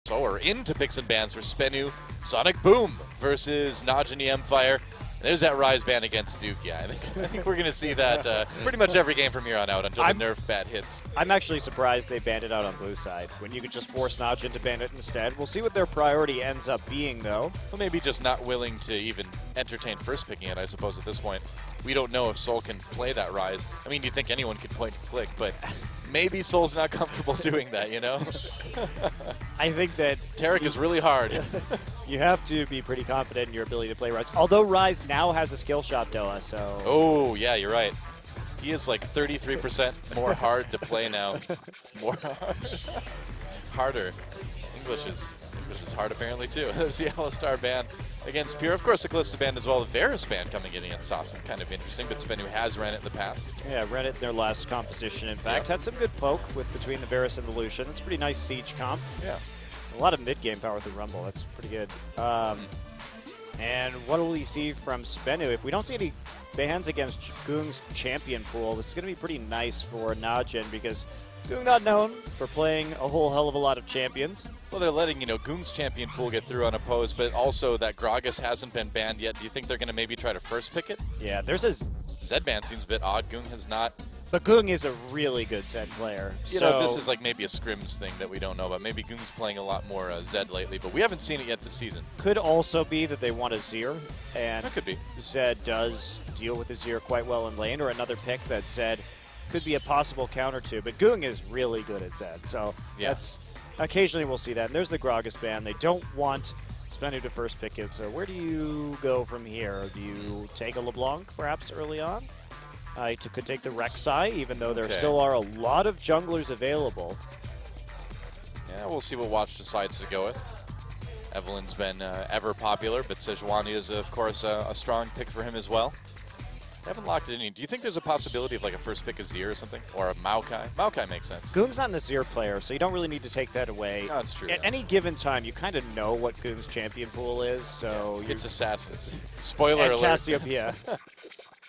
So we're into picks and bans for SBENU Sonicboom versus Najin e-mFire. There's that Rise ban against Duke. Yeah, I think we're going to see that pretty much every game from here on out until the nerf bat hits. I'm actually surprised they banned it out on blue side when you could just force Najin to ban it instead. We'll see what their priority ends up being, though. Well, maybe just not willing to even entertain first picking it, I suppose, at this point. We don't know if Sol can play that Rise. I mean, you'd think anyone could point and click, but maybe Sol's not comfortable doing that, you know? I think that Tarek is really hard. You have to be pretty confident in your ability to play Rise. Although Rise now has a skill shot, Doa, so... Oh, yeah, you're right. He is like 33% more hard to play now. More hard. Harder. English is hard apparently too. There's the Alistar ban against Pure. Of course, the Calista ban as well. The Varus ban coming in against Sassen. Kind of interesting, but SBENU has ran it in the past. Yeah, ran it in their last composition, in fact. Had some good poke with between the Varus and the Lucian. It's a pretty nice siege comp. Yeah. A lot of mid-game power through Rumble. That's pretty good. And what will we see from SBENU? If we don't see any bans against Goong's champion pool, this is going to be pretty nice for Najin because Goong not known for playing a whole hell of a lot of champions. Well, they're letting, Goong's champion pool get through unopposed, but also that Gragas hasn't been banned yet. Do you think they're going to maybe try to first pick it? Yeah, there's a... Zed ban seems a bit odd. Goong has not... But Goong is a really good Zed player. You know, this is like maybe a scrims thing that we don't know about. Maybe Goong's playing a lot more Zed lately, but we haven't seen it yet this season. Could also be that they want a Zir, and that could be. Zed does deal with the Zir quite well in lane, or another pick that Zed could be a possible counter to. But Goong is really good at Zed, so that's occasionally we'll see that. And there's the Gragas ban. They don't want SBENU to first pick it, so where do you go from here? Do you take a LeBlanc perhaps early on? Could take the Rek'Sai, even though there still are a lot of junglers available. Yeah, we'll see what Watch decides to go with. Evelyn's been ever popular, but Sejuani is, of course, a strong pick for him as well. They haven't locked it in. Do you think there's a possibility of like a first pick Azir or something? Or a Maokai? Maokai makes sense. Goong's not an Azir player, so you don't really need to take that away. No, that's true. At any given time, you kind of know what Goong's champion pool is, so... It's Assassins. Spoiler alert. Cassiopeia.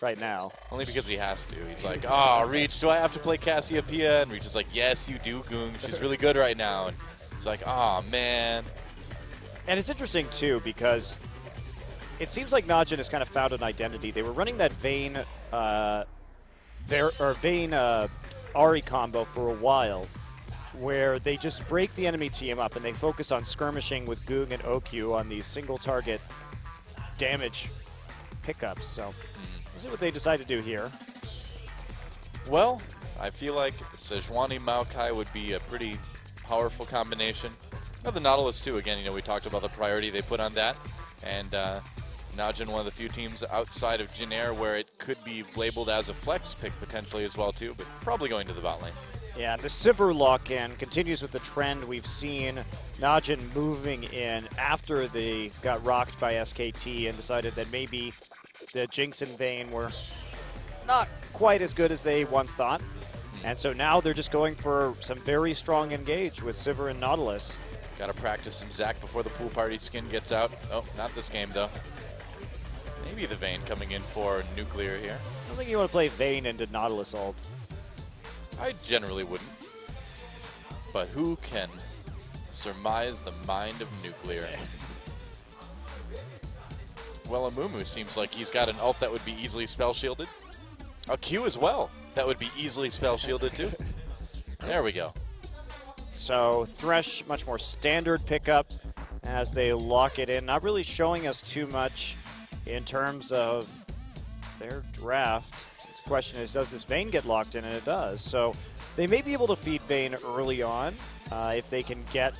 Right now. Only because he has to. He's like, oh, Reach, do I have to play Cassiopeia? And Reach is like, yes, you do, Goong. She's really good right now. And it's like, oh, man. And it's interesting, too, because it seems like Najin has kind of found an identity. They were running that Vayne Ahri combo for a while, where they just break the enemy team up and they focus on skirmishing with Goong and OQ on these single-target damage pickups. So... We'll see what they decide to do here. Well, I feel like Sejuani Maokai would be a pretty powerful combination. The Nautilus too, again, we talked about the priority they put on that. And Najin, one of the few teams outside of Jin Air where it could be labeled as a flex pick potentially as well too, but probably going to the bot lane. Yeah, the Sivir lock-in continues with the trend we've seen. Najin moving in after they got rocked by SKT and decided that maybe the Jinx and Vayne were not quite as good as they once thought. And so now they're just going for some very strong engage with Sivir and Nautilus. Got to practice some Zac before the pool party skin gets out. Oh, not this game, though. Maybe the Vayne coming in for Nuclear here. I don't think you want to play Vayne into Nautilus ult. I generally wouldn't. But who can surmise the mind of Nuclear? Well, Amumu seems like he's got an ult that would be easily spell shielded. A Q as well. That would be easily spell shielded too. There we go. So Thresh, much more standard pickup as they lock it in. Not really showing us too much in terms of their draft. The question is, does this Vayne get locked in? And it does. So they may be able to feed Vayne early on if they can get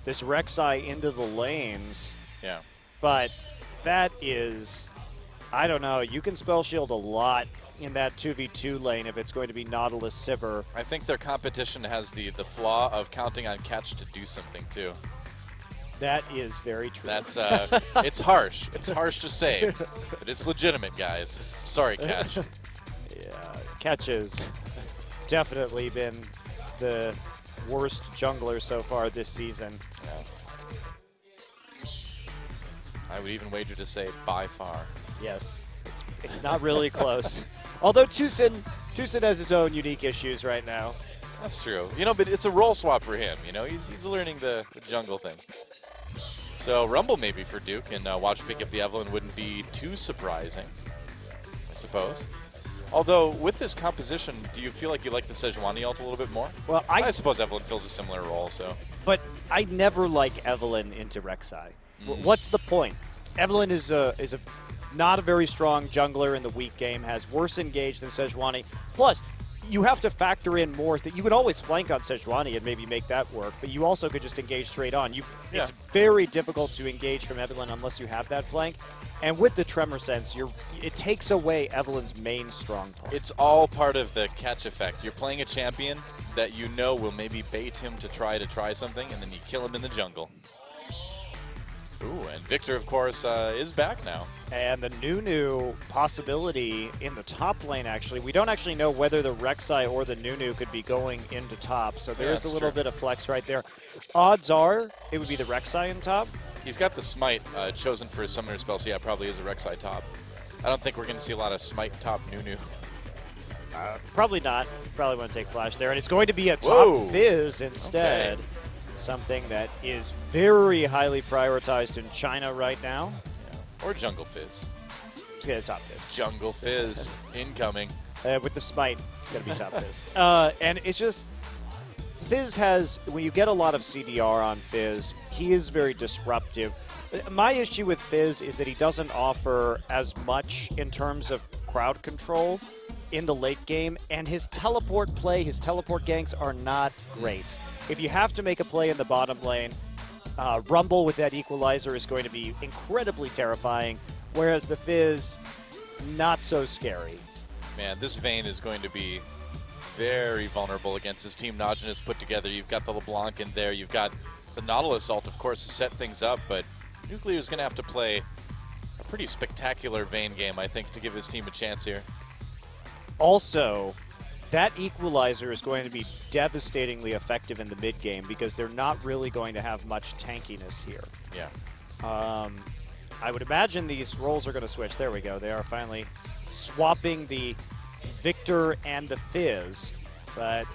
this Rek'Sai into the lanes. Yeah. But that is, I don't know, you can spell shield a lot in that 2v2 lane if it's going to be Nautilus Sivir. I think their competition has the flaw of counting on Catch to do something too. That is very true. That's it's harsh. It's harsh to say, but it's legitimate, guys. Sorry, Catch. Yeah, Catch has definitely been the worst jungler so far this season. Yeah. I would even wager to say by far. Yes, it's not really close. Although Tucson has his own unique issues right now. That's true. You know, but it's a role swap for him. You know, he's learning the jungle thing. So Rumble maybe for Duke, and watch pick up the Evelynn wouldn't be too surprising, I suppose. Although, with this composition, do you feel like you like the Sejuani ult a little bit more? Well, I suppose Evelynn fills a similar role, so. But I never like Evelynn into Rek'Sai. What's the point? Evelynn is not a very strong jungler in the weak game, has worse engage than Sejuani. Plus, you have to factor in more. You could always flank on Sejuani and maybe make that work, but you also could just engage straight on. It's very difficult to engage from Evelynn unless you have that flank. And with the Tremor Sense, it takes away Evelynn's main strong point. It's all part of the catch effect. You're playing a champion that you know will maybe bait him to try something, and then you kill him in the jungle. Ooh, and Victor, of course, is back now. And the Nunu possibility in the top lane, actually. We don't actually know whether the Rek'Sai or the Nunu could be going into top, so there is a little bit of flex right there. Odds are it would be the Rek'Sai in top. He's got the Smite chosen for his summoner spell, so yeah, probably is a Rek'Sai top. I don't think we're going to see a lot of Smite top Nunu. Probably not. Probably want to take Flash there. And it's going to be a top Fizz instead. Okay. Something that is very highly prioritized in China right now. Yeah. Or Jungle Fizz. Let's get a top Fizz. Jungle Fizz incoming. With the Smite, it's going to be top Fizz. And it's just, Fizz has, when you get a lot of CDR on Fizz, he is very disruptive. My issue with Fizz is that he doesn't offer as much in terms of crowd control in the late game, and his teleport play, his teleport ganks are not great. If you have to make a play in the bottom lane, Rumble with that equalizer is going to be incredibly terrifying, whereas the Fizz, not so scary. Man, this Vayne is going to be very vulnerable against his team Najin has put together. You've got the LeBlanc in there. You've got the Nautilus ult, of course, to set things up, but Nuclear is going to have to play a pretty spectacular Vayne game, I think, to give his team a chance here. Also, that equalizer is going to be devastatingly effective in the mid game because they're not really going to have much tankiness here. Yeah. I would imagine these roles are going to switch. There we go. They are finally swapping the Victor and the Fizz. But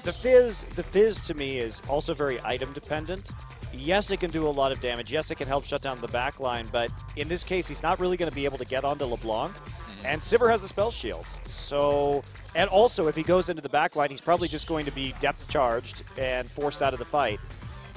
the Fizz to me is also very item dependent. Yes, it can do a lot of damage. Yes, it can help shut down the back line. But in this case, he's not really going to be able to get onto LeBlanc. And Sivir has a spell shield. So, and also if he goes into the back line, he's probably just going to be depth charged and forced out of the fight.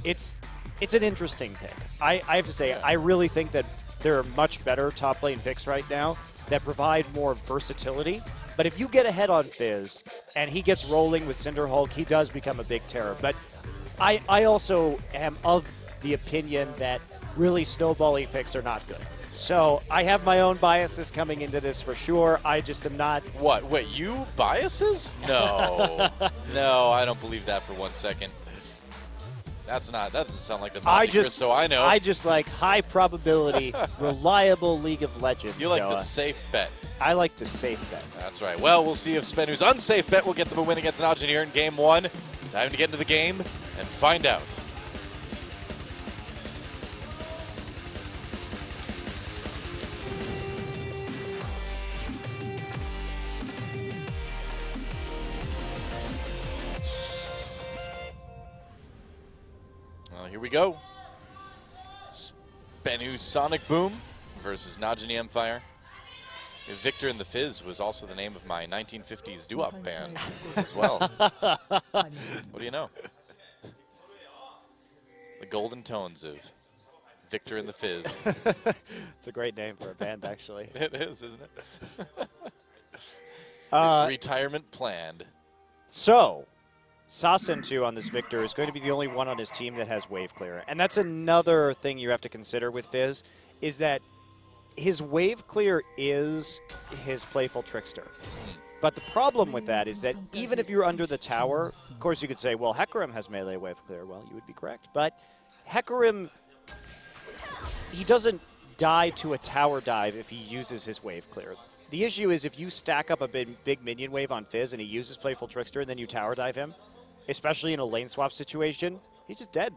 It's an interesting pick. I have to say, I really think that there are much better top lane picks right now that provide more versatility. But if you get ahead on Fizz and he gets rolling with Cinderhulk, he does become a big terror. But I also am of the opinion that really snowballing picks are not good. So I have my own biases coming into this for sure. I just am not. What? Wait, you biases? No. No, I don't believe that for 1 second. That doesn't sound like the Monte Cristo I know. I just like high probability, reliable League of Legends. You like the safe bet. I like the safe bet. That's right. Well, we'll see if SBENU's unsafe bet will get them a win against Najin here in Game 1. Time to get into the game and find out. Here we go. SBENU Sonicboom versus Najin e-mFire. Victor and the Fizz was also the name of my 1950s doo-wop band as well. What do you know? The golden tones of Victor and the Fizz. It's a great name for a band, actually. It is, isn't it? Retirement planned. So, Sasentu on this Victor is going to be the only one on his team that has wave clear. And that's another thing you have to consider with Fizz, is that his wave clear is his playful trickster. But the problem with that is that even if you're under the tower, of course you could say, well, Hecarim has melee wave clear. Well, you would be correct. But Hecarim, he doesn't die to a tower dive if he uses his wave clear. The issue is if you stack up a big minion wave on Fizz and he uses playful trickster and then you tower dive him, especially in a lane swap situation, he's just dead.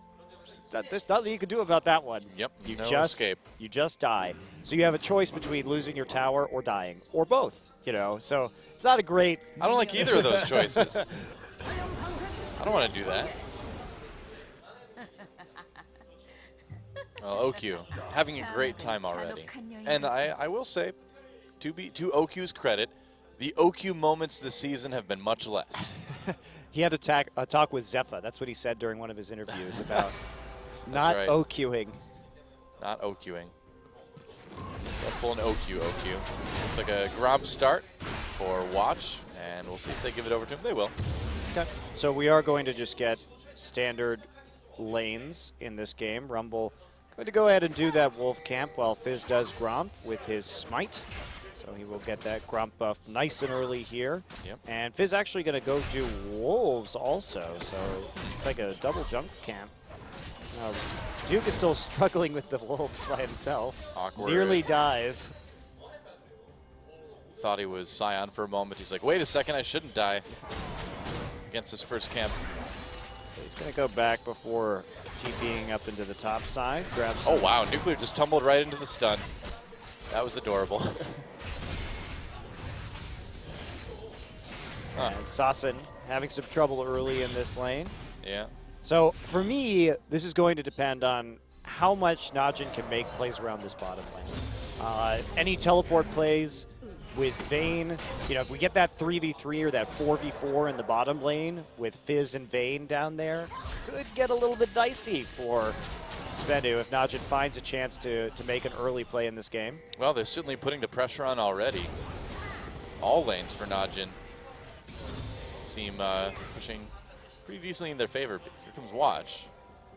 There's nothing you can do about that one. Yep, you no just escape. You just die. So you have a choice between losing your tower or dying, or both. You know, so it's not a great. I don't like either of those choices. I don't want to do that. Well, OQ, having a great time already. And I will say, to OQ's credit, the OQ moments this season have been much less. He had a talk with Zephyr. That's what he said during one of his interviews about not right. OQing. Not OQing. Don't pull an OQ. It's like a Gromp start for Watch, and we'll see if they give it over to him. They will. Okay. So we are going to just get standard lanes in this game. Rumble going to go ahead and do that Wolf camp while Fizz does Gromp with his Smite. So he will get that Gromp buff nice and early here. Yep. And Fizz actually going to go do Wolves also. So it's like a double jump camp. Duke is still struggling with the Wolves by himself. Awkward. Nearly dies. Thought he was Scion for a moment. He's like, wait a second, I shouldn't die against his first camp. So he's going to go back before TPing up into the top side. Grab some. Oh, wow. Nuclear just tumbled right into the stun. That was adorable. And Sassen having some trouble early in this lane. Yeah. So for me, this is going to depend on how much Najin can make plays around this bottom lane. Any teleport plays with Vayne, you know, if we get that 3v3 or that 4v4 in the bottom lane with Fizz and Vayne down there, could get a little bit dicey for SBENU if Najin finds a chance to make an early play in this game. Well, they're certainly putting the pressure on already. All lanes for Najin seem pushing pretty decently in their favor. But here comes Watch,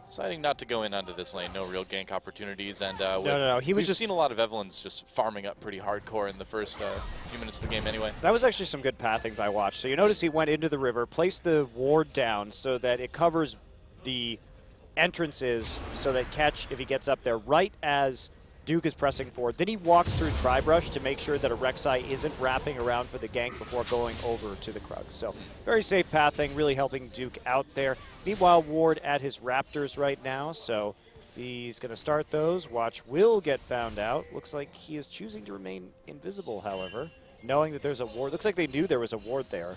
deciding not to go in onto this lane. No real gank opportunities, and no. We've seen a lot of Evelynns just farming up pretty hardcore in the first few minutes of the game anyway. That was actually some good pathing by Watch. So you notice he went into the river, placed the ward down so that it covers the entrances so that Catch, if he gets up there, right as Duke is pressing forward. Then he walks through Tribrush to make sure that a Rek'Sai isn't wrapping around for the gank before going over to the Krug. So very safe pathing, really helping Duke out there. Meanwhile, Ward at his Raptors right now, so he's going to start those. Watch will get found out. Looks like he is choosing to remain invisible, however, knowing that there's a ward. Looks like they knew there was a ward there.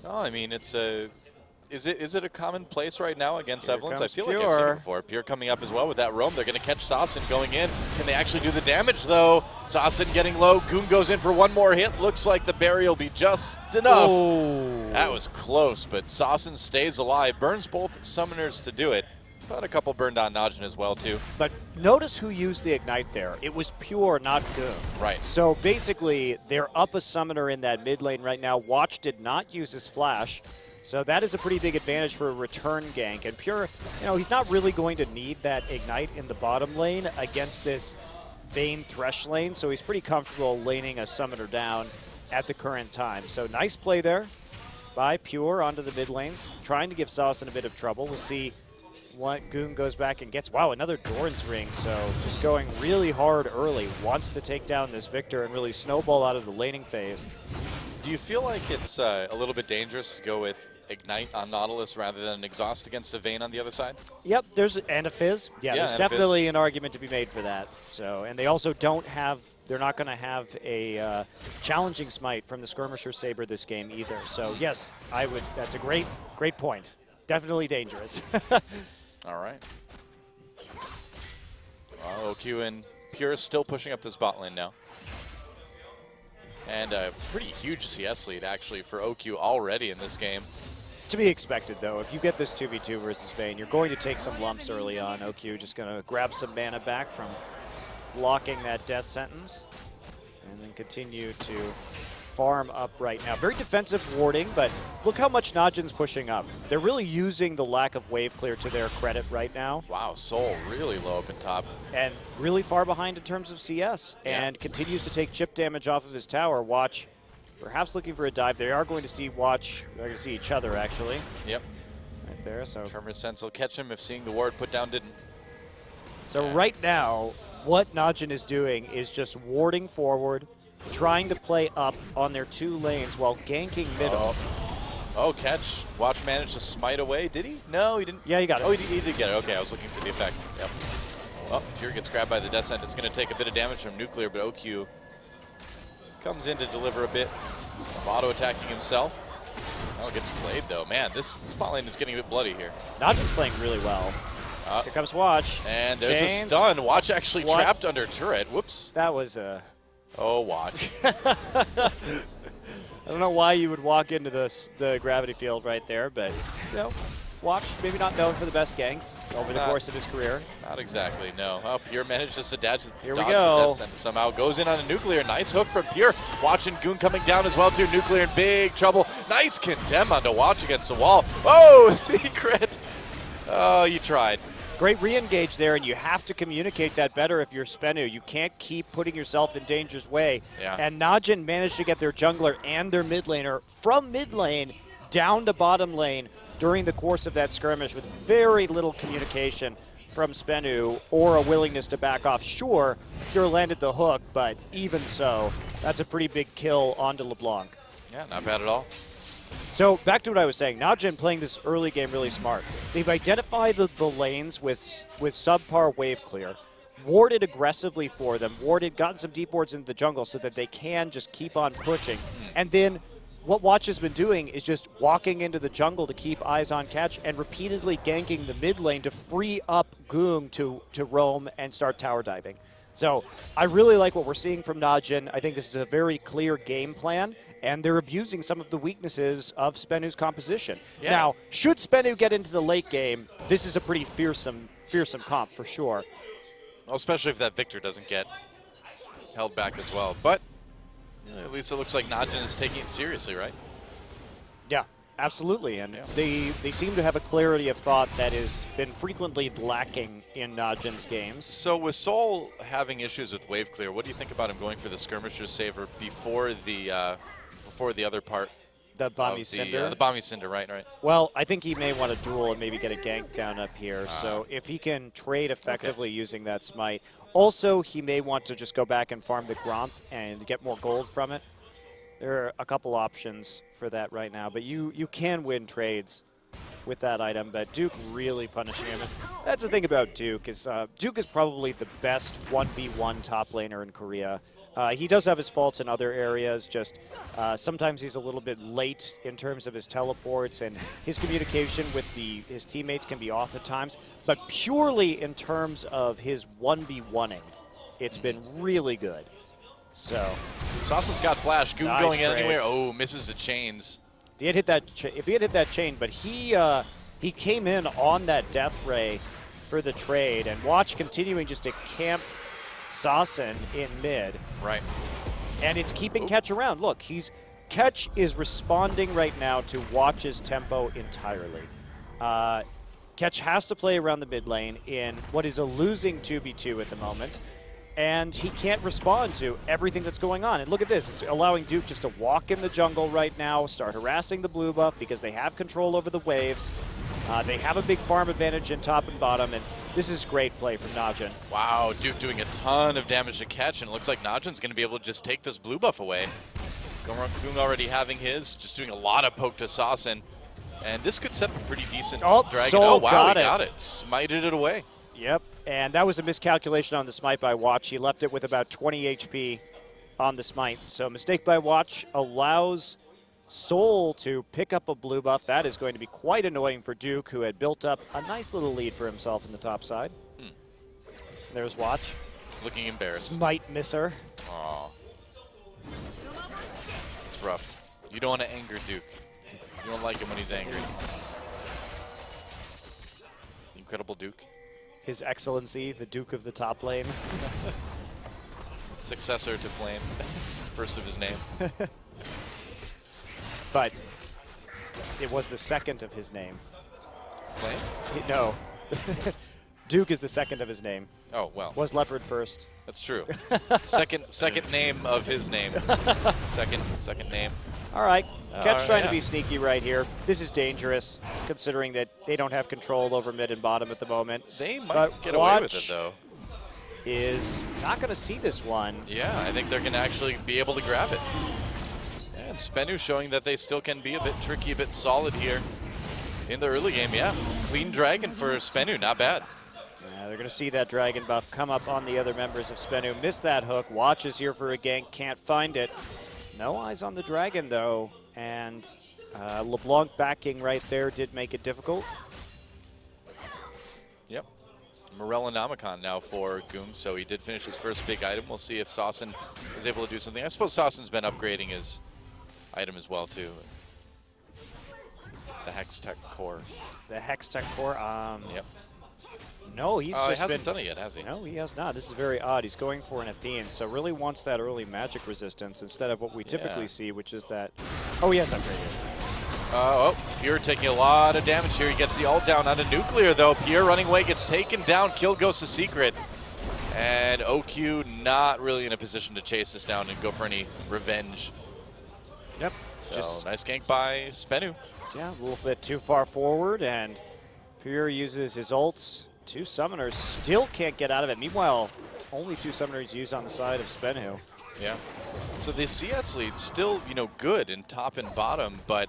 No, I mean, it's a... Is it a common place right now against Evelynns? I feel Pure. like I've seen it before. Pure coming up as well with that roam. They're going to catch Sassen going in. Can they actually do the damage, though? Sassen getting low. Goon goes in for one more hit. Looks like the berry will be just enough. Oh. That was close, but Sassen stays alive. Burns both summoners to do it. But a couple burned on Najin as well, too. But notice who used the Ignite there. It was Pure, not Goon. Right. So basically, they're up a summoner in that mid lane right now. Watch did not use his flash. So that is a pretty big advantage for a return gank. And Pure, you know, he's not really going to need that Ignite in the bottom lane against this Vayne Thresh lane. So he's pretty comfortable laning a summoner down at the current time. So nice play there by Pure onto the mid lanes, trying to give Sassen a bit of trouble. We'll see what Goon goes back and gets. Wow, another Doran's Ring. So just going really hard early. Wants to take down this Victor and really snowball out of the laning phase. Do you feel like it's a little bit dangerous to go with Ignite on Nautilus rather than Exhaust against a Vayne on the other side? Yep, and a Fizz. Yeah, there's definitely an argument to be made for that. So, and they also don't have, they're not going to have a challenging smite from the Skirmisher Saber this game either. So yes, I would, that's a great point. Definitely dangerous. All right. OQ and Pure still pushing up this bot lane now. And a pretty huge CS lead, actually, for OQ already in this game. To be expected, though. If you get this 2v2 versus Vayne, you're going to take some lumps early on. OQ just going to grab some mana back from blocking that death sentence. And then continue to farm up right now. Very defensive warding, but look how much Najin's pushing up. They're really using the lack of wave clear to their credit right now. Wow, Soul really low up in top. And really far behind in terms of CS. Yeah. And continues to take chip damage off of his tower. Watch perhaps looking for a dive. They are going to see Watch. They're going to see each other, actually. Yep. Right there. So Tremor Sense will catch him if seeing the ward put down didn't. So right now, what Najin is doing is just warding forward, trying to play up on their two lanes while ganking middle. Oh, catch. Watch managed to smite away. Did he? No, he didn't. Yeah, he got it. Oh, he did get it. Okay, I was looking for the effect. Yep. Oh, Pure gets grabbed by the Death Sent. It's going to take a bit of damage from Nuclear, but OQ comes in to deliver a bit of auto-attacking himself. Oh, it gets flayed though. Man, this spot lane is getting a bit bloody here. Najin's playing really well. Here comes Watch. And there's Chains. a stun. Watch actually trapped under turret. Whoops. That was a... Oh, Watch. I don't know why you would walk into the gravity field right there, but, you know, Watch, maybe not known for the best ganks over the course of his career. Not exactly, no. Oh, Pure managed just to dodge Here we go. this and somehow goes in on a nuclear. Nice hook from Pure. Watch and Goon coming down as well, too. Nuclear in big trouble. Nice condemn onto Watch against the wall. Oh, secret. Oh, you tried. Great re-engage there, and you have to communicate that better if you're SBENU. You can't keep putting yourself in danger's way. Yeah. And Najin managed to get their jungler and their mid laner from mid lane down to bottom lane during the course of that skirmish with very little communication from SBENU or a willingness to back off. Sure, Pure landed the hook, but even so, that's a pretty big kill onto LeBlanc. Yeah, not bad at all. So back to what I was saying, Najin playing this early game really smart. They've identified the lanes with subpar wave clear, warded aggressively for them, gotten some deep wards into the jungle so that they can just keep on pushing. And then what Watch has been doing is just walking into the jungle to keep eyes on catch and repeatedly ganking the mid lane to free up Goong to roam and start tower diving. So I really like what we're seeing from Najin. I think this is a very clear game plan, and they're abusing some of the weaknesses of SBENU's composition. Yeah. Now, should SBENU get into the late game, this is a pretty fearsome comp for sure. Well, especially if that Victor doesn't get held back as well. But you know, at least it looks like Najin is taking it seriously, right? Yeah, absolutely. And they seem to have a clarity of thought that has been frequently lacking in Najin's games. So with Sol having issues with wave clear, what do you think about him going for the skirmisher saver before the other part? The Bomby Cinder? The Bomby Cinder, right. Well, I think he may want to duel and maybe get a gank down up here. So if he can trade effectively using that smite. Also, he may want to just go back and farm the Gromp and get more gold from it. There are a couple options for that right now, but you can win trades with that item, but Duke really punishing him. That's the thing about Duke is probably the best 1v1 top laner in Korea. He does have his faults in other areas, just sometimes he's a little bit late in terms of his teleports, and his communication with his teammates can be off at times, but purely in terms of his 1v1ing, it's been really good. So Sassen's got flash. Goon going trade. anywhere. Oh, misses the chains. If he had hit that chain, but he came in on that death ray for the trade, and Watch continuing just to camp Sassen in mid. Right. And it's keeping Ketch around. Look, Ketch is responding right now to Watch's tempo entirely. Ketch has to play around the mid lane in what is a losing 2v2 at the moment, and he can't respond to everything that's going on. And look at this. It's allowing Duke just to walk in the jungle right now, start harassing the blue buff because they have control over the waves. They have a big farm advantage in top and bottom, and this is great play from Najin. Wow, Duke doing a ton of damage to Ketch, and it looks like Najin's going to be able to just take this blue buff away. Goong already having his, just doing a lot of poke to Sassen. And this could set up a pretty decent dragon. Sol wow, he got it. Smited it away. Yep, and that was a miscalculation on the smite by Watch. He left it with about 20 HP on the smite. So mistake by Watch allows Sol to pick up a blue buff. That is going to be quite annoying for Duke, who had built up a nice little lead for himself in the top side. There's Watch. Looking embarrassed. Smite misser. Aw. It's rough. You don't want to anger Duke. You don't like him when he's angry. Incredible Duke. His Excellency, the Duke of the top lane. Successor to Flame. First of his name. But it was the second of his name. Flame? No. Duke is the second of his name. Oh, well. Was Leopard first. That's true. second name of his name. Second name. All right. Ketch trying to be sneaky right here. This is dangerous, considering that they don't have control over mid and bottom at the moment. They might get away with it, though. Is not going to see this one. Yeah, I think they're going to actually be able to grab it. And SBENU showing that they still can be a bit tricky, a bit solid here in the early game. Yeah, clean dragon for SBENU, not bad. Yeah, they're going to see that dragon buff come up on the other members of SBENU. Missed that hook. Watch is here for a gank, can't find it. No eyes on the dragon, though, and LeBlanc backing right there did make it difficult. Yep. Morellonomicon now for Goong, so he did finish his first big item. We'll see if Saucin is able to do something. I suppose Saucin's been upgrading his item as well, too. The Hextech Core. The Hextech Core? Yep. No, he hasn't done it yet, has he? No, he has not. This is very odd. He's going for an Athene, so really wants that early magic resistance instead of what we typically see, which is that... Oh, he has upgraded. Pierre taking a lot of damage here. He gets the ult down onto Nuclear, though. Pierre running away, gets taken down. Kill goes to Secret. And OQ not really in a position to chase this down and go for any revenge. Yep. So nice gank by SBENU. Yeah, a little bit too far forward, and Pierre uses his ults. 2 summoners still can't get out of it. Meanwhile, only 2 summoners used on the side of SBENU. Yeah. So the CS lead still, good in top and bottom, but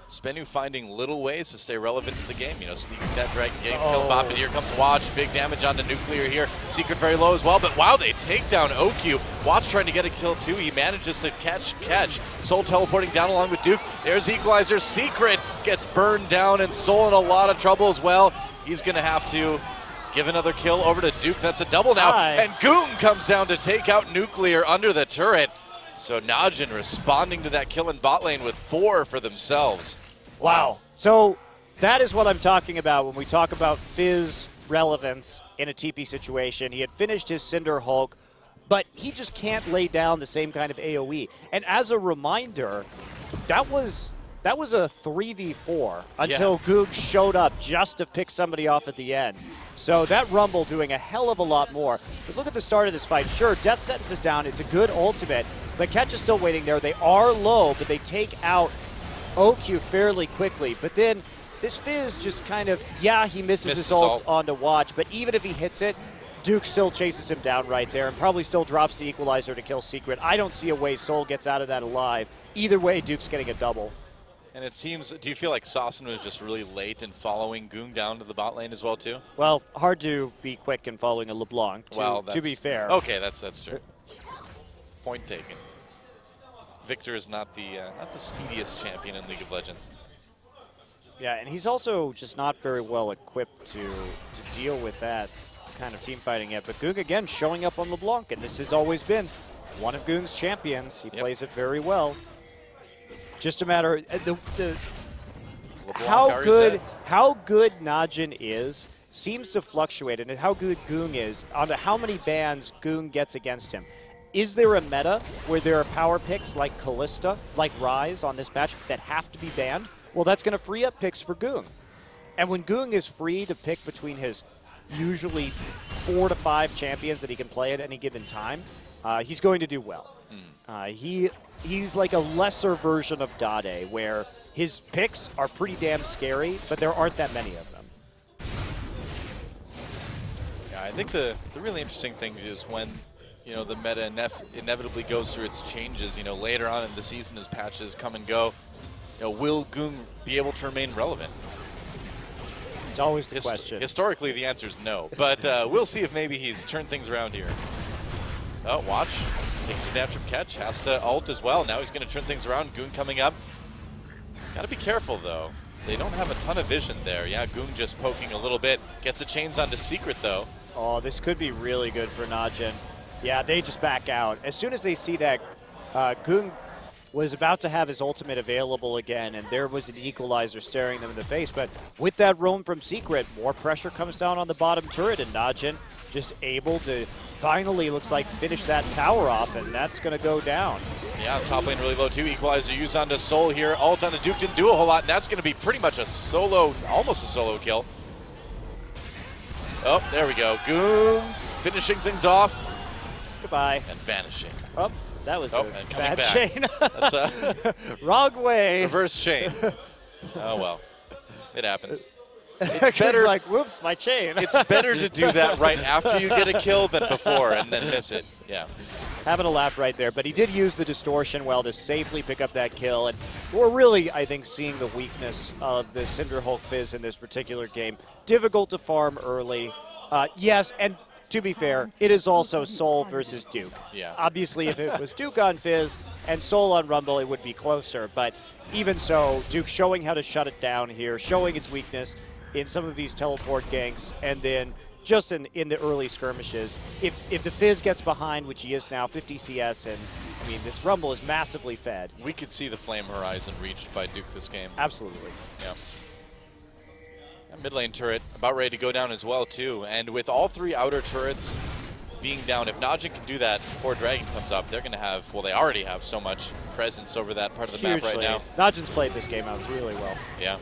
SBENU finding little ways to stay relevant to the game. Sneaking that Dragon game, kill bop, and here comes Watch. Big damage onto Nuclear here. Secret very low as well, but wow, they take down OQ. Watch trying to get a kill too. He manages to catch. Soul teleporting down along with Duke. There's Equalizer. Secret gets burned down, and Soul in a lot of trouble as well. He's going to have to give another kill over to Duke. That's a double now. And Goong comes down to take out Nuclear under the turret. So Najin responding to that kill in bot lane with 4 for themselves. Wow. So that is what I'm talking about when we talk about Fizz relevance in a TP situation. He had finished his Cinder Hulk, but he just can't lay down the same kind of AoE. And as a reminder, that was a 3v4 until Goog showed up just to pick somebody off at the end. So that Rumble doing a hell of a lot more. Because look at the start of this fight. Sure, Death Sentence is down. It's a good ultimate. But Catch is still waiting there. They are low, but they take out OQ fairly quickly. But then this Fizz just kind of, he misses his ult onto Watch. But even if he hits it, Duke still chases him down right there and probably still drops the Equalizer to kill Secret. I don't see a way Soul gets out of that alive. Either way, Duke's getting a double. And it seems, do you feel like Saucin was just really late in following Goong down to the bot lane as well, too? Well, hard to be quick in following a LeBlanc, to be fair. Okay, that's true. Point taken. Victor is not the speediest champion in League of Legends. Yeah, and he's also just not very well equipped to deal with that kind of team fighting yet. But Goong, again, showing up on LeBlanc, and this has always been one of Goong's champions. He plays it very well. Just a matter how good Najin is seems to fluctuate, and how good Goong is onto how many bans Goong gets against him. Is there a meta where there are power picks like Callista, like Ryze on this patch that have to be banned? Well, that's going to free up picks for Goong. And when Goong is free to pick between his usually 4 to 5 champions that he can play at any given time, he's going to do well. He's like a lesser version of Dade, where his picks are pretty damn scary, but there aren't that many of them. Yeah, I think the really interesting thing is when the meta inevitably goes through its changes. Later on in the season as patches come and go, will Goong be able to remain relevant? It's always the question. Historically, the answer is no, but we'll see if maybe he's turned things around here. Oh, Watch. Takes some damage from Catch, has to ult as well. Now he's going to turn things around. Goong coming up. Got to be careful, though. They don't have a ton of vision there. Yeah, Goong just poking a little bit. Gets the chains onto Secret, though. Oh, this could be really good for Najin. Yeah, they just back out. As soon as they see that Goong was about to have his ultimate available again, and there was an Equalizer staring them in the face. But with that roam from Secret, more pressure comes down on the bottom turret, and Najin just able to finally, looks like, finish that tower off, and that's going to go down. Yeah, top lane really low too. Equalizer used onto Soul here. Ult onto Duke didn't do a whole lot, and that's going to be pretty much a solo, almost a solo kill. Oh, there we go. Goong finishing things off. Goodbye. And vanishing. Oh, that was a bad back. chain. That's a wrong way. Reverse chain. Oh, well. It happens. It's better like, whoops, my chain. It's better to do that right after you get a kill than before and then miss it. Yeah. Having a laugh right there, but he did use the distortion well to safely pick up that kill, and we're really, I think, seeing the weakness of the Cinder Hulk Fizz in this particular game. Difficult to farm early. Yes, and to be fair, it is also Sol versus Duke. Yeah. Obviously, if it was Duke on Fizz and Sol on Rumble, it would be closer. But even so, Duke showing how to shut it down here, showing its weakness in some of these teleport ganks, and then just in the early skirmishes. If the Fizz gets behind, which he is now, 50 CS, and I mean, this Rumble is massively fed. We could see the flame horizon reached by Duke this game. Absolutely. Yeah. Mid lane turret about ready to go down as well, too. And with all three outer turrets being down, if Najin can do that before Dragon comes up, they're going to have, well, they already have so much presence over that part of the map right now. Najin's played this game out really well. Yeah.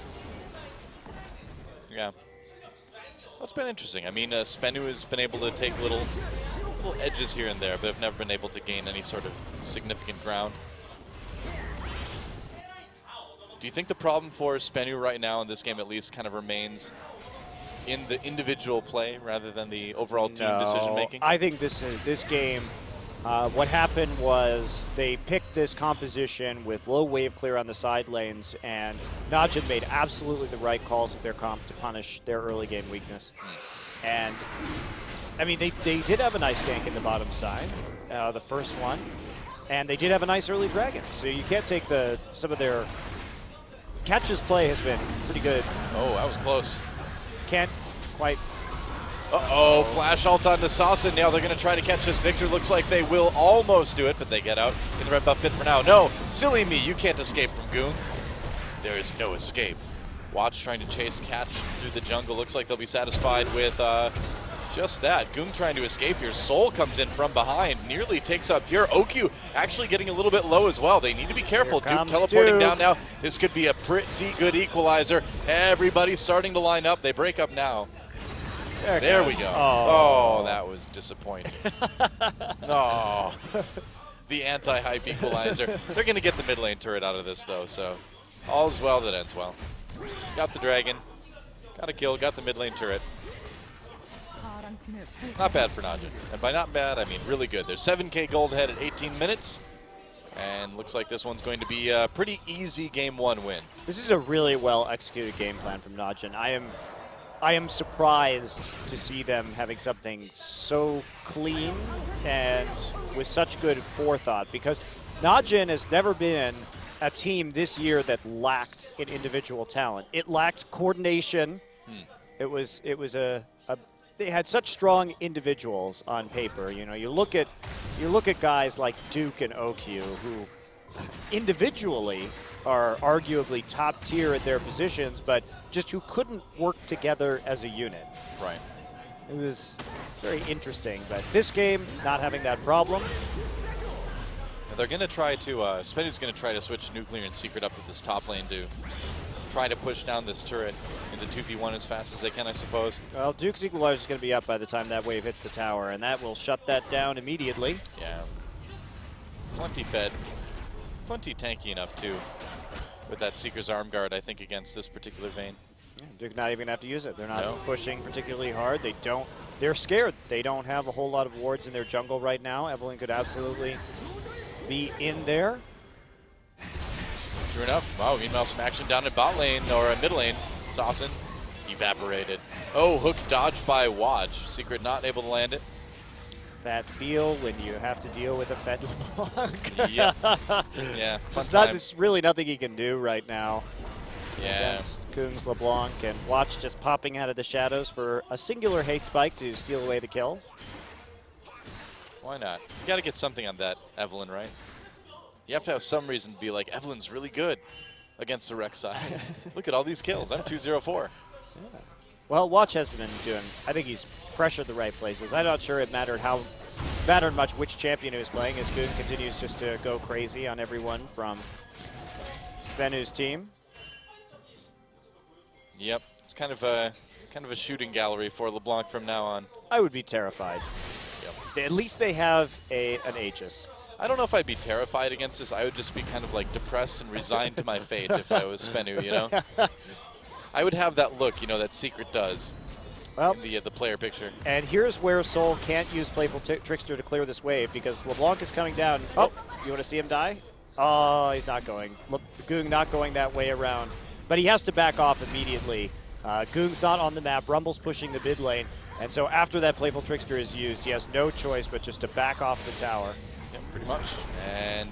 Yeah. Well, it's been interesting. I mean, SBENU has been able to take little edges here and there, but have never been able to gain any sort of significant ground. Do you think the problem for SBENU right now in this game at least kind of remains in the individual play rather than the overall team decision making? I think this game, what happened was they picked this composition with low wave clear on the side lanes, and Najin made absolutely the right calls with their comp to punish their early game weakness. And I mean, they did have a nice gank in the bottom side, the first one, and they did have a nice early dragon. So you can't take some of their Catch's play has been pretty good. Oh, that was close. Can't quite. Uh-oh, flash ult onto Saucin. Now they're going to try to catch this. Victor looks like they will almost do it, but they get out in the red buff pit for now. No, silly me, you can't escape from Goong. There is no escape. Watch trying to chase Catch through the jungle. Looks like they'll be satisfied with just that. Goong trying to escape here. Soul comes in from behind, nearly takes up here. OQ actually getting a little bit low as well. They need to be careful. Duke teleporting down now. This could be a pretty good equalizer. Everybody's starting to line up. They break up now. There we go. Oh, that was disappointing. Oh, the anti-hype equalizer. They're going to get the mid lane turret out of this, though, so all's well that ends well. Got the dragon. Got a kill. Got the mid lane turret. Not bad for Najin. And by not bad, I mean really good. There's 7K gold ahead at 18 minutes. And looks like this one's going to be a pretty easy game one win. This is a really well executed game plan from Najin. I am surprised to see them having something so clean and with such good forethought, because Najin has never been a team this year that lacked in individual talent. It lacked coordination. It was they had such strong individuals on paper. You know, you look at guys like Duke and OQ, who individually are arguably top tier at their positions, but just who couldn't work together as a unit. Right. It was very interesting, but this game, not having that problem. They're going to try to, SBENU's going to try to switch Nuclear and Secret up with this top lane to try to push down this turret into 2v1 as fast as they can, I suppose. Well, Duke's equalizer is going to be up by the time that wave hits the tower, and that will shut that down immediately. Yeah. Plenty fed. Plenty tanky enough, too, with that Seeker's Arm Guard, I think, against this particular Vayne. Yeah, Duke not even going to have to use it. They're not pushing particularly hard. They're scared. They don't have a whole lot of wards in their jungle right now. Evelyn could absolutely be in there. True enough. Wow, meanwhile, some action down in bot lane, or mid lane. Saucin evaporated. Oh, hook dodged by Watch. Secret not able to land it. That feel when you have to deal with a fed LeBlanc. Yeah. Yeah. It's really nothing he can do right now. Yeah. Against Goong's LeBlanc, and Watch just popping out of the shadows for a singular hate spike to steal away the kill. Why not? You got to get something on that Evelyn, right? You have to have some reason to be like, Evelyn's really good against the Rec side. Look at all these kills. I'm 2-0-4. Yeah. Well, Watch has been doing, I think he's pressured the right places. I'm not sure it mattered much which champion he was playing, as Goong continues just to go crazy on everyone from SBENU's team. Yep. It's kind of a shooting gallery for LeBlanc from now on. I would be terrified. Yep. At least they have an Aegis. I don't know if I'd be terrified against this. I would just be kind of like depressed and resigned to my fate if I was SBENU, you know? I would have that look, you know, that Secret does in the player picture. And here's where Sol can't use Playful Trickster to clear this wave, because LeBlanc is coming down. Oh, you want to see him die? Oh, he's not going. Goong not going that way around. But he has to back off immediately. Goong's not on the map. Rumble's pushing the mid lane. And so after that Playful Trickster is used, he has no choice but just to back off the tower. Yeah, pretty much. And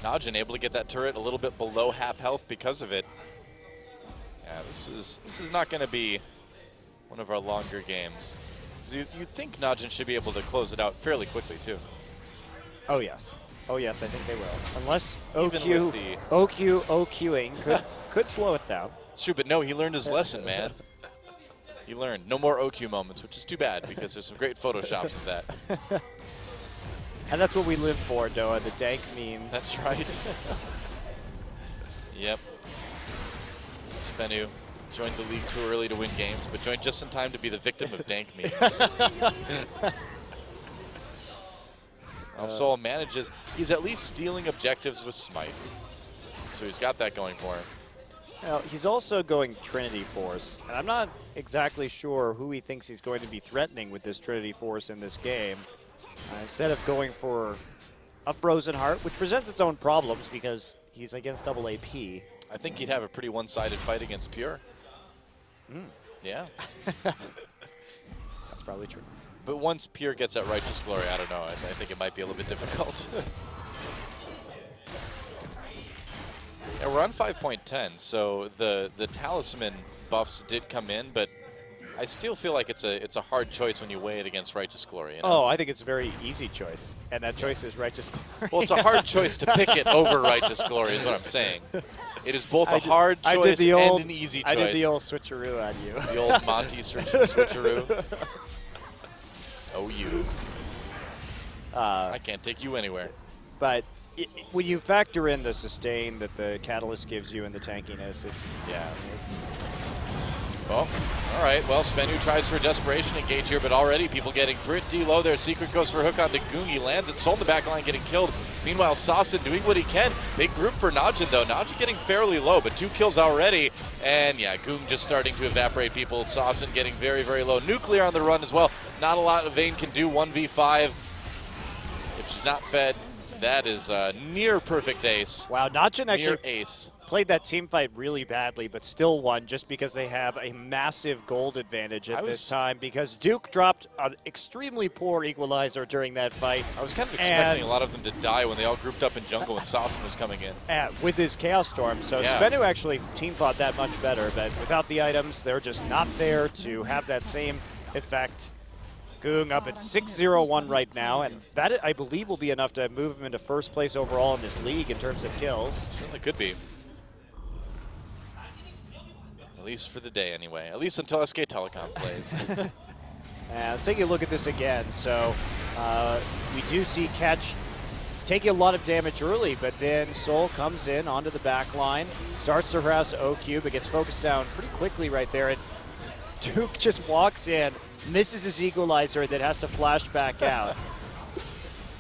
Najin able to get that turret a little bit below half health because of it. Yeah, this is not going to be one of our longer games. So you think Najin should be able to close it out fairly quickly too. Oh yes. Oh yes, I think they will. Unless OQing could slow it down. It's true, but no, he learned his lesson, man. He learned. No more OQ moments, which is too bad because there's some great photoshops of that. And that's what we live for, Doa, the dank memes. That's right. Yep. SBENU joined the league too early to win games, but joined just in time to be the victim of dank memes. Sol manages. He's at least stealing objectives with Smite. So he's got that going for him. Now, he's also going Trinity Force, and I'm not exactly sure who he thinks he's going to be threatening with this Trinity Force in this game. Instead of going for a Frozen Heart, which presents its own problems because he's against double AP. I think he'd have a pretty one-sided fight against Pure. Yeah. That's probably true. But once Pure gets that Righteous Glory, I don't know. I think it might be a little bit difficult. Yeah, we're on 5.10, so the talisman buffs did come in, but I still feel like it's a hard choice when you weigh it against Righteous Glory. You know? Oh, I think it's a very easy choice, and that choice is Righteous Glory. Well, it's a hard choice to pick it over Righteous Glory is what I'm saying. It is both a hard choice and an easy choice. I did the old switcheroo on you. The old Monty switcheroo. Oh, you. I can't take you anywhere. But when you factor in the sustain that the Catalyst gives you and the tankiness, it's, yeah. Well, all right. Well, SBENU tries for a desperation engage here, but already people getting pretty low there. Secret goes for a hook on Goong. He lands it. Sol in the back line getting killed. Meanwhile, Saucin doing what he can. Big group for Najin, though. Najin getting fairly low, but 2 kills already. And, yeah, Goong just starting to evaporate people. Saucin getting very, very low. Nuclear on the run as well. Not a lot Vayne can do. 1v5. If she's not fed, that is near perfect ace. Wow, Najin actually near ace. Played that team fight really badly, but still won just because they have a massive gold advantage at this time because Duke dropped an extremely poor equalizer during that fight. I was kind of expecting a lot of them to die when they all grouped up in jungle when Saucin was coming in. With his Chaos Storm. So yeah. SBENU actually team fought that much better, but without the items, they're just not there to have that same effect. Goong up at 6-0-1 right now, and that, I believe, will be enough to move him into first place overall in this league in terms of kills. Certainly could be. At least for the day, anyway. At least until SKTelecom plays. And let's take a look at this again. So we do see Catch taking a lot of damage early, but then Sol comes in onto the back line, starts to harass OQ, but gets focused down pretty quickly right there. And Duke just walks in, misses his equalizer, and then has to flash back out.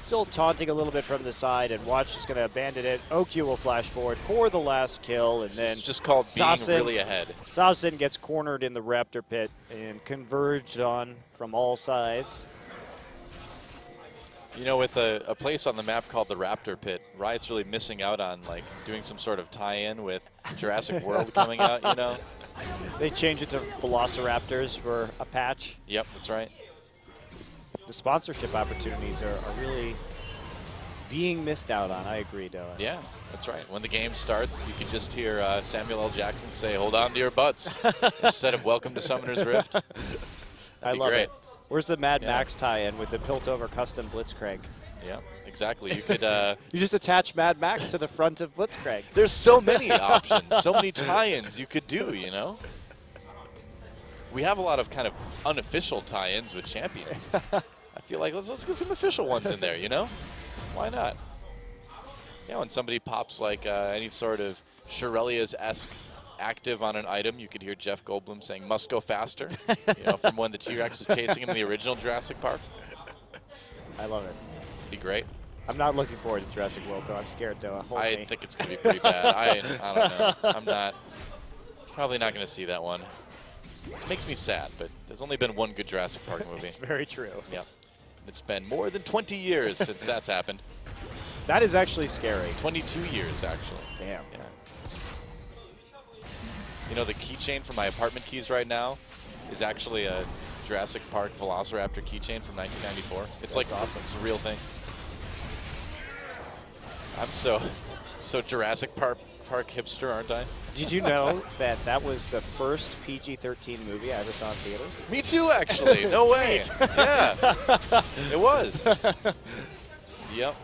Still taunting a little bit from the side, and Watch is going to abandon it. OQ will flash forward for the last kill, and then just called Saucin, being really ahead. Saucin gets cornered in the Raptor pit and converged on from all sides. You know, with a place on the map called the Raptor Pit, Riot's really missing out on like doing some sort of tie-in with Jurassic World coming out, you know? They changed it to Velociraptors for a patch. Yep, that's right. The sponsorship opportunities are really being missed out on. I agree, Dylan. Yeah, that's right. When the game starts, you can just hear Samuel L. Jackson say, "Hold on to your butts," instead of "Welcome to Summoner's Rift." I love it. Where's the Mad Max tie-in with the Piltover custom Blitzcrank? Yeah, exactly. You could you just attach Mad Max to the front of Blitzcrank. There's so many options, so many tie-ins you could do, you know? We have a lot of kind of unofficial tie-ins with champions. I feel like let's get some official ones in there, you know? Why not? Yeah, when somebody pops like any sort of Shirelia's-esque active on an item, you could hear Jeff Goldblum saying, "Must go faster," you know, from when the T-Rex was chasing him in the original Jurassic Park. I love it. Be great. I'm not looking forward to Jurassic World, though. I'm scared, though. I think it's going to be pretty bad. I don't know. I'm not. Probably not going to see that one. It makes me sad, but there's only been one good Jurassic Park movie. It's very true. Yeah. It's been more than 20 years since that's happened. That is actually scary. 22 years, actually. Damn. Yeah. You know, the keychain for my apartment keys right now is actually a Jurassic Park Velociraptor keychain from 1994. It's like awesome. It's a real thing. I'm so Jurassic Park hipster, aren't I? Did you know that that was the first PG-13 movie I ever saw in theaters? Me too, actually. No way. Yeah, it was. Yep.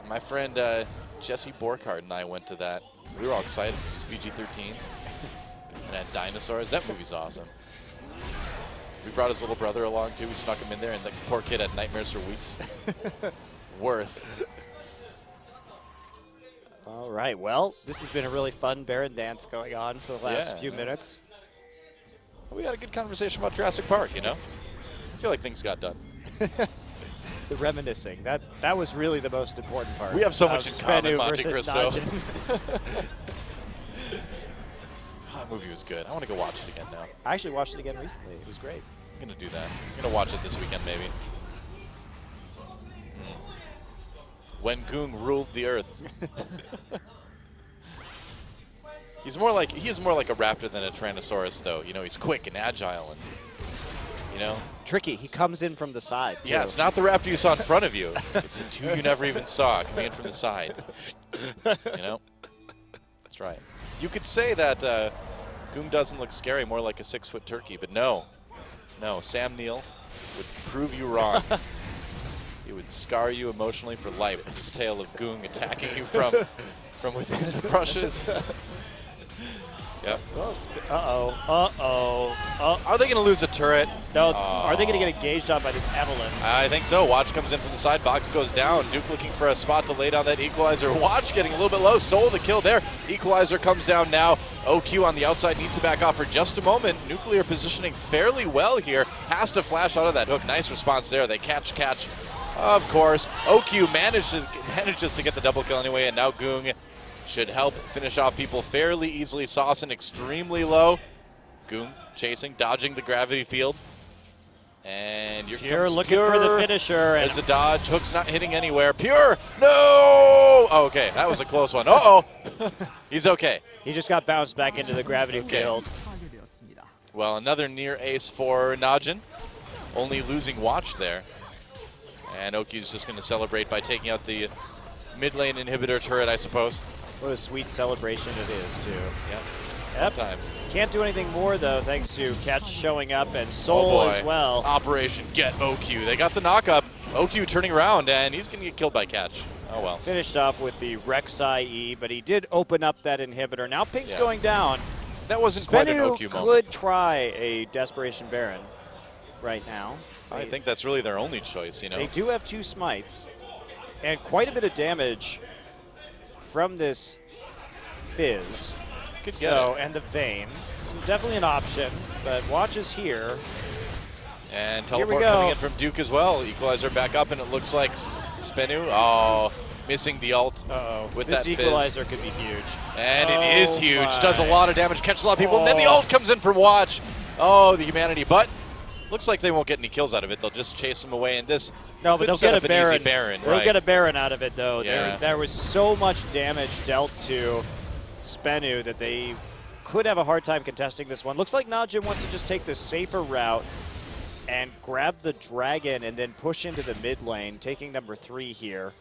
My friend Jesse Borkhardt and I went to that. We were all excited. It was PG-13. And had dinosaurs. That movie's awesome. We brought his little brother along, too. We snuck him in there, and the poor kid had nightmares for weeks. Worth. All right, well, this has been a really fun Baron dance going on for the last few minutes. We had a good conversation about Jurassic Park, you know? I feel like things got done. The reminiscing, that was really the most important part. We have so much in common, SBENU Monte Cristo. Najin. That movie was good. I want to go watch it again now. I actually watched it again recently. It was great. I'm going to do that. I'm going to watch it this weekend, maybe. When Goong ruled the earth. He is more like a raptor than a Tyrannosaurus, though. You know, he's quick and agile, and you know, tricky. He comes in from the side. Yeah, it's not the raptor you saw in front of you. It's the two you never even saw coming in from the side. You know, that's right. You could say that Goong doesn't look scary, more like a 6-foot turkey, but no, Sam Neill would prove you wrong. He would scar you emotionally for life with his tale of Goong attacking you from within the brushes. Yep. Are they going to lose a turret? No. Are they going to get engaged on by this Evelyn? I think so. Watch comes in from the side. Box goes down. Duke looking for a spot to lay down that equalizer. Watch getting a little bit low. Soul the kill there. Equalizer comes down now. OQ on the outside needs to back off for just a moment. Nuclear positioning fairly well here. Has to flash out of that hook. Nice response there. They catch. Of course, OQ manages to get the double kill anyway, and now Goong should help finish off people fairly easily. Saucin extremely low. Goong chasing, dodging the gravity field. And Pure looking for the finisher. There's a dodge. Hook's not hitting anywhere. Pure, no! Oh, okay, that was a close one. Uh-oh. He's okay. He just got bounced back into the gravity field. Well, another near ace for Najin. Only losing watch there. And Oki's just going to celebrate by taking out the mid lane inhibitor turret, I suppose. What a sweet celebration it is, too. Yep. Sometimes. Can't do anything more, though, thanks to Catch showing up and Soul as well. Operation Get OQ. They got the knock-up. OQ turning around, and he's going to get killed by Catch. Oh, well. Finished off with the Rek'Sai E, but he did open up that inhibitor. Now Pink's going down. That wasn't quite an OQ moment. Could try a Desperation Baron right now. I think that's really their only choice, you know. They do have 2 smites and quite a bit of damage from this Fizz. Could get it. And the Vayne. So definitely an option, but watch is here. And teleport coming in from Duke as well. Equalizer back up, and it looks like SBENU, missing the ult with that Fizz. This equalizer could be huge. And it is huge. Does a lot of damage, catches a lot of people, and then the ult comes in from Watch. Oh, the humanity, but looks like they won't get any kills out of it. They'll just chase them away, and this but they'll get a Baron. They'll right. get a Baron out of it, though. Yeah. There was so much damage dealt to SBENU that they could have a hard time contesting this one. Looks like Najin wants to just take the safer route and grab the dragon and then push into the mid lane, taking number 3 here.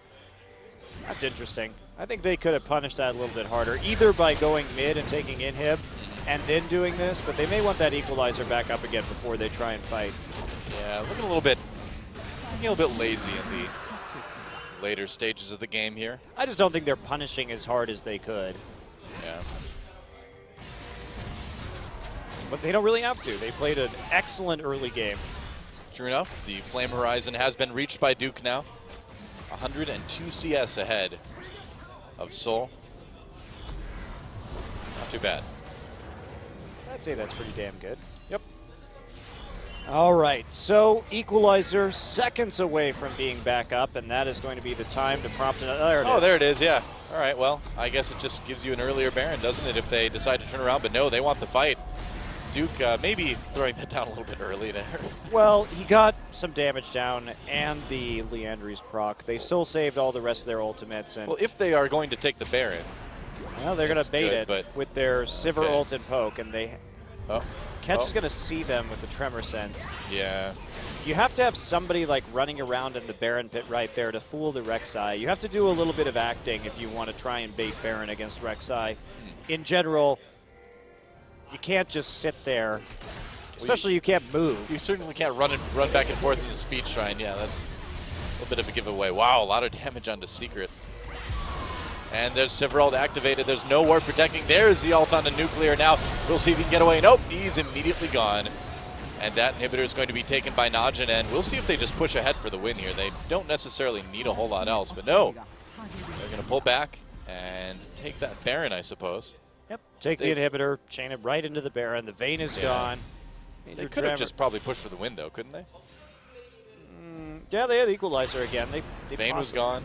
That's interesting. I think they could have punished that a little bit harder, either by going mid and taking inhib and then doing this, but they may want that equalizer back up again before they try and fight. Yeah, looking a little bit lazy in the later stages of the game here. I just don't think they're punishing as hard as they could. Yeah. But they don't really have to. They played an excellent early game. True enough, the Flame Horizon has been reached by Duke now. 102 CS ahead of Soul. Not too bad. I'd say that's pretty damn good. Yep. All right, so equalizer seconds away from being back up, and that is going to be the time to prompt another. There it is. Oh, there it is, yeah. All right, well, I guess it just gives you an earlier Baron, doesn't it, if they decide to turn around? But no, they want the fight. Duke maybe throwing that down a little bit early there. Well, he got some damage down and the Leandry's proc. They still saved all the rest of their ultimates. And well, if they are going to take the Baron. Well, they're going to bait it with their Sivir ult and poke, and they Catch is going to see them with the Tremor Sense. Yeah. You have to have somebody like running around in the Baron pit right there to fool the Rek'Sai. You have to do a little bit of acting if you want to try and bait Baron against Rek'Sai. In general, you can't just sit there. Especially you can't move. You certainly can't run back and forth in the Speed Shrine. Yeah, that's a little bit of a giveaway. Wow, a lot of damage onto Secret. And there's Siverald activated. There's no ward protecting. There's the ult onto Nuclear now. We'll see if he can get away. Nope, he's immediately gone. And that inhibitor is going to be taken by Najin, and we'll see if they just push ahead for the win here. They don't necessarily need a whole lot else, but no. They're going to pull back and take that Baron, I suppose. Yep, take the inhibitor, chain it right into the Baron. The Vayne is gone. They could have just probably pushed for the win, though, couldn't they? Yeah, they had Equalizer again. Vayne was gone.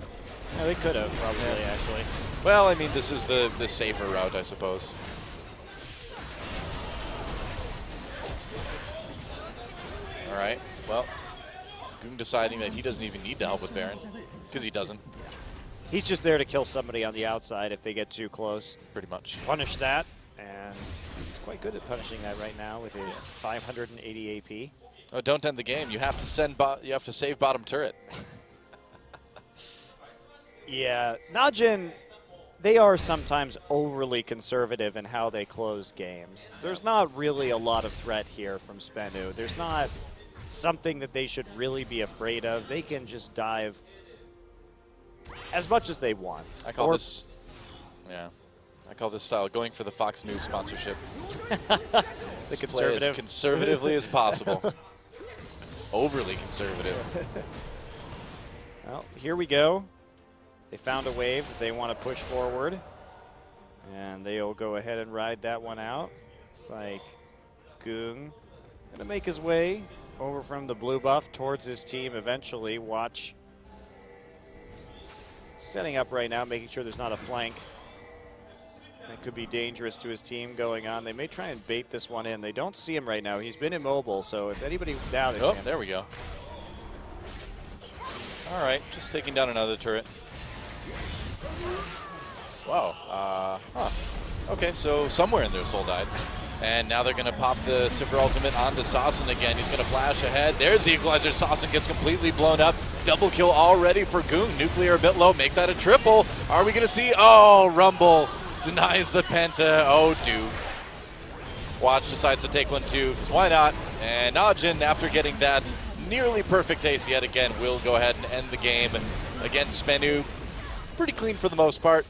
Yeah, they could have, probably, actually. Well, I mean, this is the safer route, I suppose. All right, well, Goong deciding that he doesn't even need to help with Baron, because he doesn't. He's just there to kill somebody on the outside if they get too close. Pretty much. Punish that, and he's quite good at punishing that right now with his 580 AP. Oh, don't end the game. You have to you have to save bottom turret. Yeah, Najin, they are sometimes overly conservative in how they close games. There's not really a lot of threat here from SBENU. There's not something that they should really be afraid of. They can just dive as much as they want. I call this, I call this style going for the Fox News sponsorship. The conservative. Play as conservatively as possible. Overly conservative. Well, here we go. They found a wave that they want to push forward, and they'll go ahead and ride that one out. It's like Goong gonna make his way over from the blue buff towards his team eventually. Watch. Setting up right now, making sure there's not a flank. That could be dangerous to his team going on. They may try and bait this one in. They don't see him right now. He's been immobile, so if anybody... Now they see him. There we go. All right, just taking down another turret. Wow. Okay, so somewhere in there Soul died. And now they're going to pop the Super Ultimate onto Sasson again. He's going to flash ahead. There's the Equalizer. Sasson gets completely blown up. Double kill already for Goong. Nuclear a bit low. Make that a triple. Are we going to see? Oh, Rumble denies the Penta. Oh, Duke. Watch decides to take one too, because why not? And Najin, after getting that nearly perfect ace yet again, will go ahead and end the game against SBENU. Pretty clean for the most part.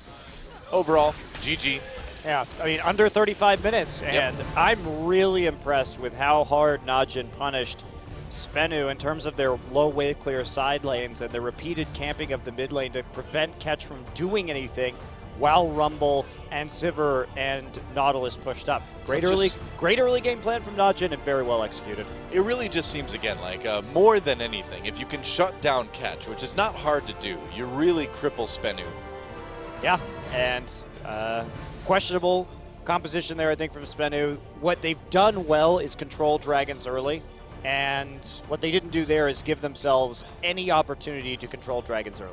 Overall, GG. Yeah, I mean, under 35 minutes, and I'm really impressed with how hard Najin punished SBENU in terms of their low wave clear side lanes and the repeated camping of the mid lane to prevent Catch from doing anything while Rumble and Sivir and Nautilus pushed up. Great early game plan from Najin and very well executed. It really just seems, again, like more than anything, if you can shut down Catch, which is not hard to do, you really cripple SBENU. Yeah, and questionable composition there, I think, from SBENU. What they've done well is control dragons early, and what they didn't do there is give themselves any opportunity to control dragons early.